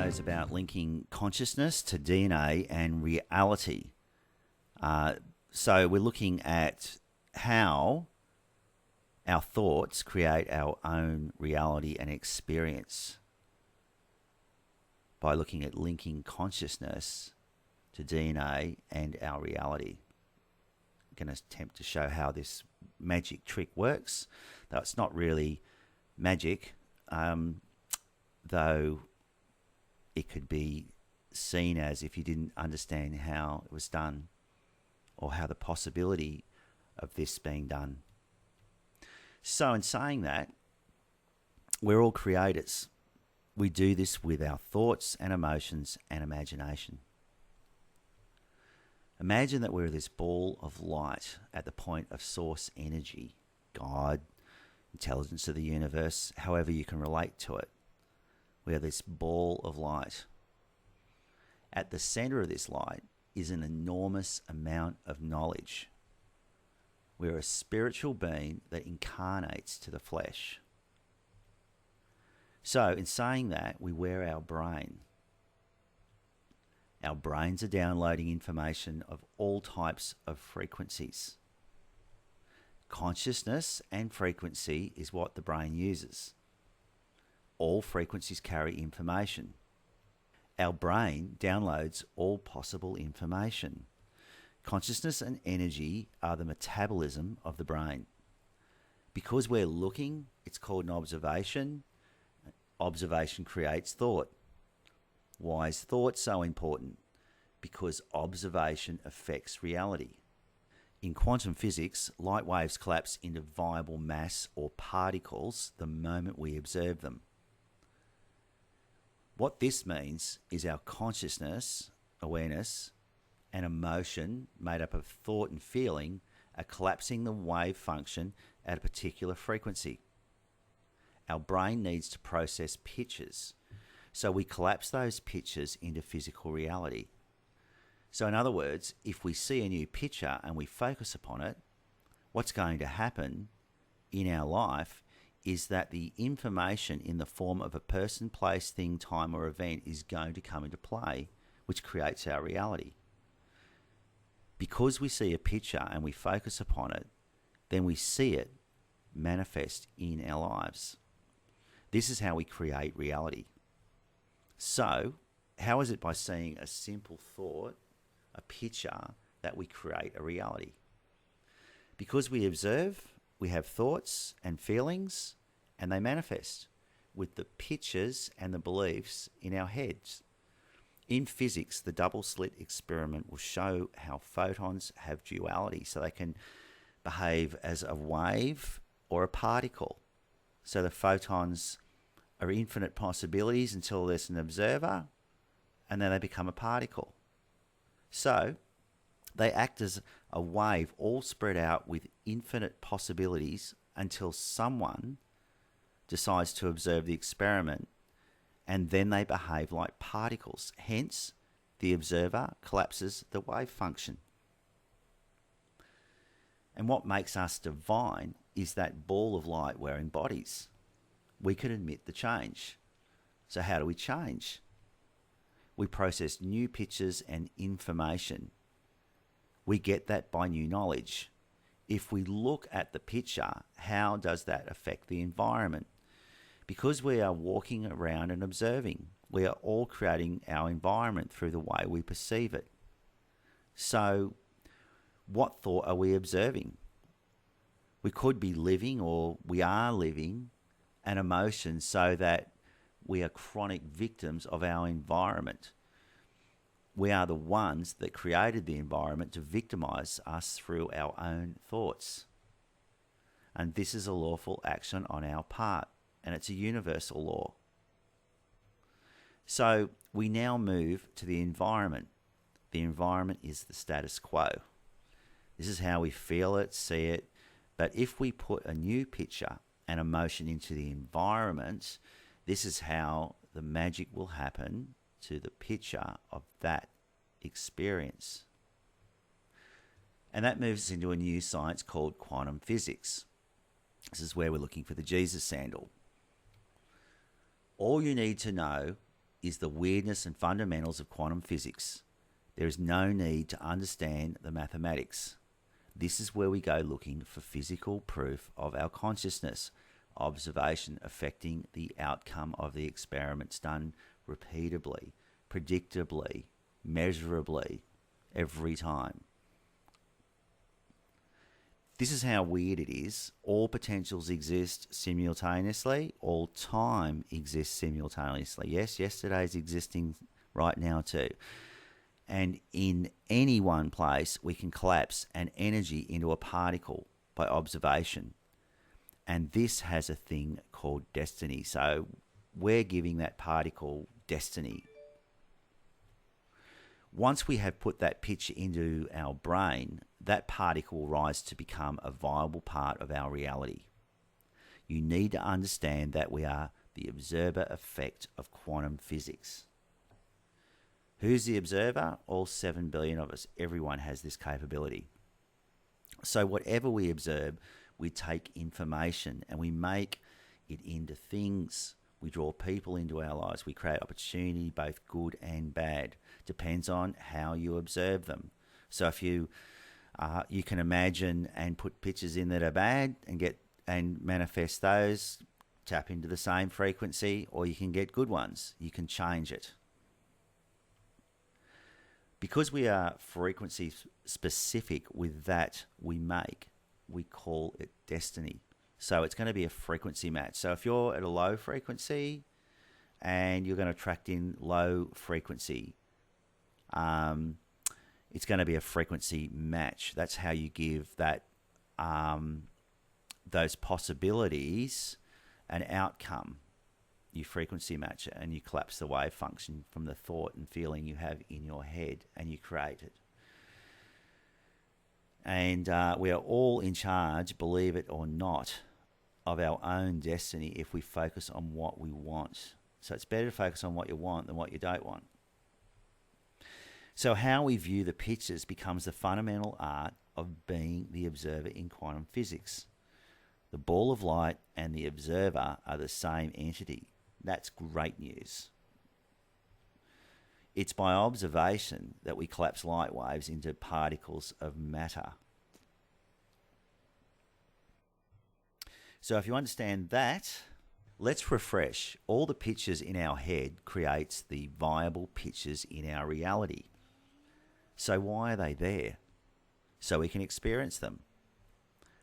is about linking consciousness to DNA and reality. So we're looking at how our thoughts create our own reality and experience by looking at linking consciousness to DNA and our reality. I'm going to attempt to show how this magic trick works, though it's not really magic, though it could be seen as if you didn't understand how it was done or how the possibility of this being done. So in saying that, we're all creators. We do this with our thoughts and emotions and imagination. Imagine that we're this ball of light at the point of source energy, God, intelligence of the universe, however you can relate to it. We are this ball of light. At the center of this light is an enormous amount of knowledge. We're a spiritual being that incarnates to the flesh. So, in saying that, we wear our brain. Our brains are downloading information of all types of frequencies. Consciousness and frequency is what the brain uses. All frequencies carry information. Our brain downloads all possible information. Consciousness and energy are the metabolism of the brain. Because we're looking, it's called an observation. Observation creates thought. Why is thought so important? Because observation affects reality. In quantum physics, light waves collapse into viable mass or particles the moment we observe them. What this means is our consciousness, awareness, and emotion made up of thought and feeling are collapsing the wave function at a particular frequency. Our brain needs to process pictures, so we collapse those pictures into physical reality. So in other words, if we see a new picture and we focus upon it, what's going to happen in our life is that the information in the form of a person, place, thing, time, or event is going to come into play, which creates our reality. Because we see a picture and we focus upon it, then we see it manifest in our lives. This is how we create reality. So, how is it by seeing a simple thought, a picture, that we create a reality? Because we observe, we have thoughts and feelings, and they manifest with the pictures and the beliefs in our heads. In physics, the double slit experiment will show how photons have duality, so they can behave as a wave or a particle. So the photons are infinite possibilities until there's an observer, and then they become a particle. So they act as a wave all spread out with infinite possibilities until someone decides to observe the experiment, and then they behave like particles. Hence, the observer collapses the wave function. And what makes us divine is that ball of light we're embodies. We can admit the change. So how do we change? We process new pictures and information. We get that by new knowledge. If we look at the picture, how does that affect the environment? Because we are walking around and observing, we are all creating our environment through the way we perceive it. So, what thought are we observing? We could be living, or we are living, an emotion so that we are chronic victims of our environment. We are the ones that created the environment to victimize us through our own thoughts. And this is a lawful action on our part, and it's a universal law. So we now move to the environment. The environment is the status quo. This is how we feel it, see it. But if we put a new picture and emotion into the environment, this is how the magic will happen to the picture of that experience. And that moves us into a new science called quantum physics. This is where we're looking for the Jesus sandal. All you need to know is the weirdness and fundamentals of quantum physics. There is no need to understand the mathematics. This is where we go looking for physical proof of our consciousness, observation affecting the outcome of the experiments done repeatedly, predictably, measurably, every time. This is how weird it is. All potentials exist simultaneously. All time exists simultaneously. Yes, yesterday's existing right now too. And in any one place, we can collapse an energy into a particle by observation. And this has a thing called destiny. So we're giving that particle destiny. Once we have put that picture into our brain, that particle will rise to become a viable part of our reality. You need to understand that we are the observer effect of quantum physics. Who's the observer? All 7 billion of us. Everyone has this capability. So whatever we observe, we take information and we make it into things. We draw people into our lives. We create opportunity, both good and bad. Depends on how you observe them. So if you can imagine and put pictures in that are bad and manifest those, tap into the same frequency, or you can get good ones. You can change it. Because we are frequency specific with that we make, we call it destiny. So it's going to be a frequency match. So if you're at a low frequency and you're going to attract in low frequency, it's going to be a frequency match. That's how you give that those possibilities an outcome. You frequency match it and you collapse the wave function from the thought and feeling you have in your head, and you create it. And we are all in charge, believe it or not, of our own destiny if we focus on what we want. So it's better to focus on what you want than what you don't want. So how we view the pictures becomes the fundamental art of being the observer in quantum physics. The ball of light and the observer are the same entity. That's great news. It's by observation that we collapse light waves into particles of matter. So if you understand that, let's refresh. All the pictures in our head creates the viable pictures in our reality. So why are they there? So we can experience them.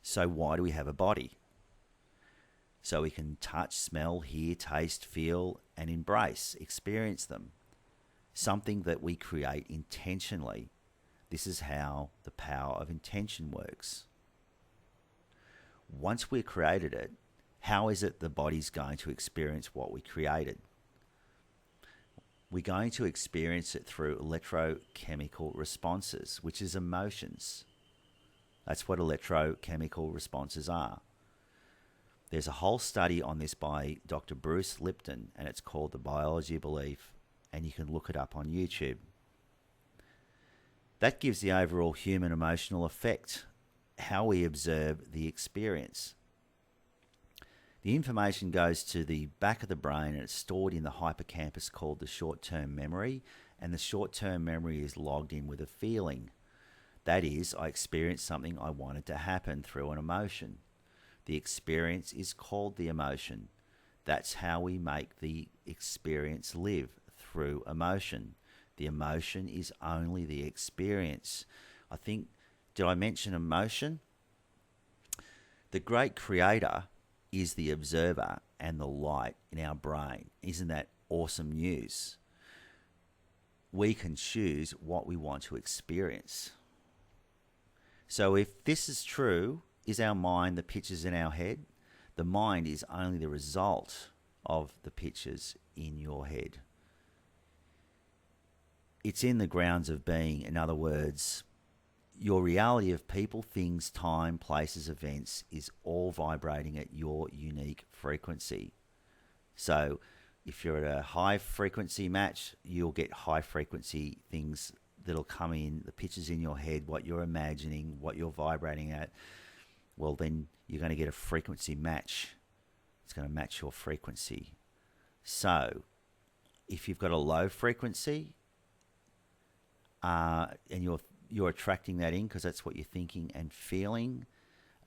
So why do we have a body? So we can touch, smell, hear, taste, feel, and embrace, experience them. Something that we create intentionally. This is how the power of intention works. Once we've created it, how is it the body's going to experience what we created? We're going to experience it through electrochemical responses, which is emotions. That's what electrochemical responses are. There's a whole study on this by Dr. Bruce Lipton, and it's called The Biology of Belief, and you can look it up on YouTube. That gives the overall human emotional effect, how we observe the experience. The information goes to the back of the brain and it's stored in the hippocampus called the short-term memory, and the short-term memory is logged in with a feeling. That is, I experienced something I wanted to happen through an emotion. The experience is called the emotion. That's how we make the experience live, through emotion. The emotion is only the experience. I think, did I mention emotion? The great creator is the observer and the light in our brain. Isn't that awesome news? We can choose what we want to experience. So if this is true, is our mind the pictures in our head? The mind is only the result of the pictures in your head. It's in the grounds of being. In other words, your reality of people, things, time, places, events is all vibrating at your unique frequency. So if you're at a high frequency match, you'll get high frequency things that'll come in, the pictures in your head, what you're imagining, what you're vibrating at. Well, then you're going to get a frequency match. It's going to match your frequency. So if you've got a low frequency, and you're attracting that in because that's what you're thinking and feeling,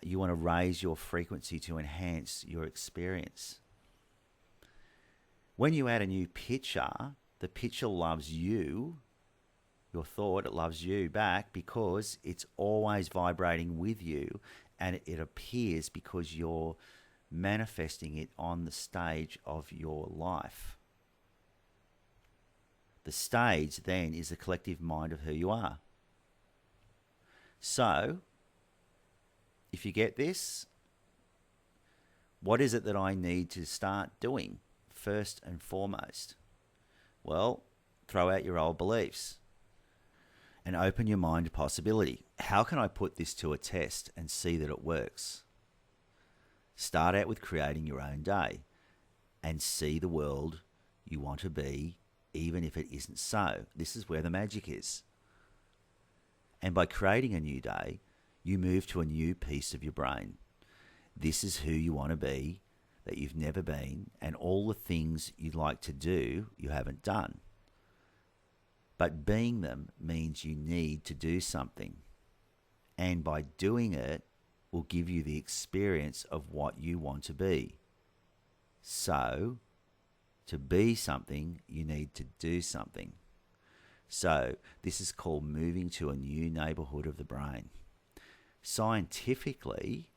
you want to raise your frequency to enhance your experience. When you add a new picture, the picture loves you, your thought, it loves you back because it's always vibrating with you, and it appears because you're manifesting it on the stage of your life. The stage then is the collective mind of who you are. So, if you get this, what is it that I need to start doing first and foremost? Well, throw out your old beliefs and open your mind to possibility. How can I put this to a test and see that it works? Start out with creating your own day and see the world you want to be, even if it isn't so. This is where the magic is. And by creating a new day, you move to a new piece of your brain. This is who you want to be, that you've never been, and all the things you'd like to do, you haven't done. But being them means you need to do something. And by doing it will give you the experience of what you want to be. So, to be something, you need to do something. So, this is called moving to a new neighborhood of the brain. Scientifically,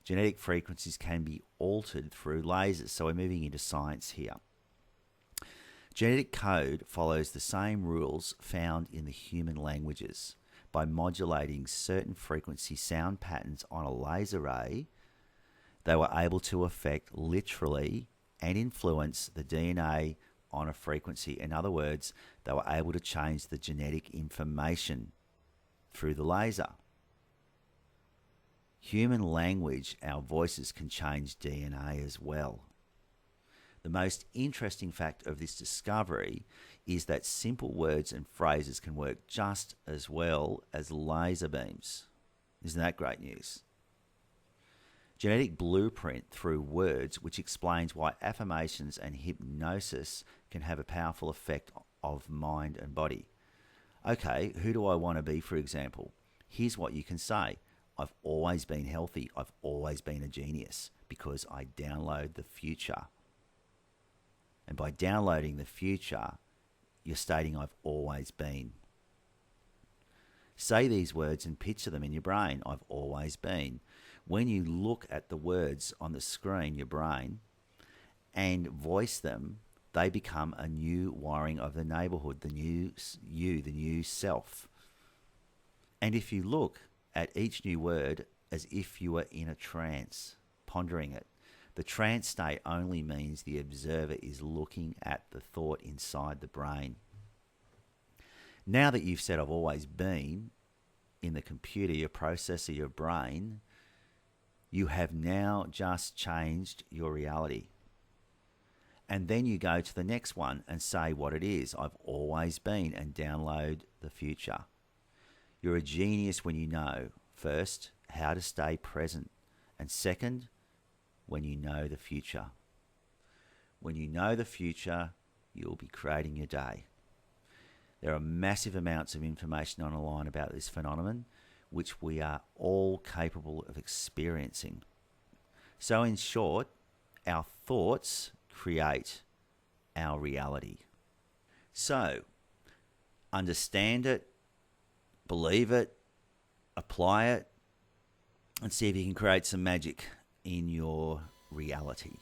genetic frequencies can be altered through lasers. So we're moving into science here. Genetic code follows the same rules found in the human languages. By modulating certain frequency sound patterns on a laser ray, they were able to affect literally and influence the DNA on a frequency. In other words, they were able to change the genetic information through the laser. Human language, our voices, can change DNA as well. The most interesting fact of this discovery is that simple words and phrases can work just as well as laser beams. Isn't that great news? Genetic blueprint through words, which explains why affirmations and hypnosis can have a powerful effect of mind and body. Okay, who do I want to be, for example? Here's what you can say. I've always been healthy. I've always been a genius because I download the future. And by downloading the future, you're stating I've always been. Say these words and picture them in your brain. I've always been. When you look at the words on the screen, your brain, and voice them, they become a new wiring of the neighborhood, the new you, the new self. And if you look at each new word as if you were in a trance, pondering it, the trance state only means the observer is looking at the thought inside the brain. Now that you've said I've always been in the computer, your processor, your brain, you have now just changed your reality. And then you go to the next one and say what it is. I've always been, and download the future. You're a genius when you know, first, how to stay present, and second, when you know the future. When you know the future, you'll be creating your day. There are massive amounts of information online about this phenomenon, which we are all capable of experiencing. So in short, our thoughts create our reality. So, understand it, believe it, apply it, and see if you can create some magic in your reality.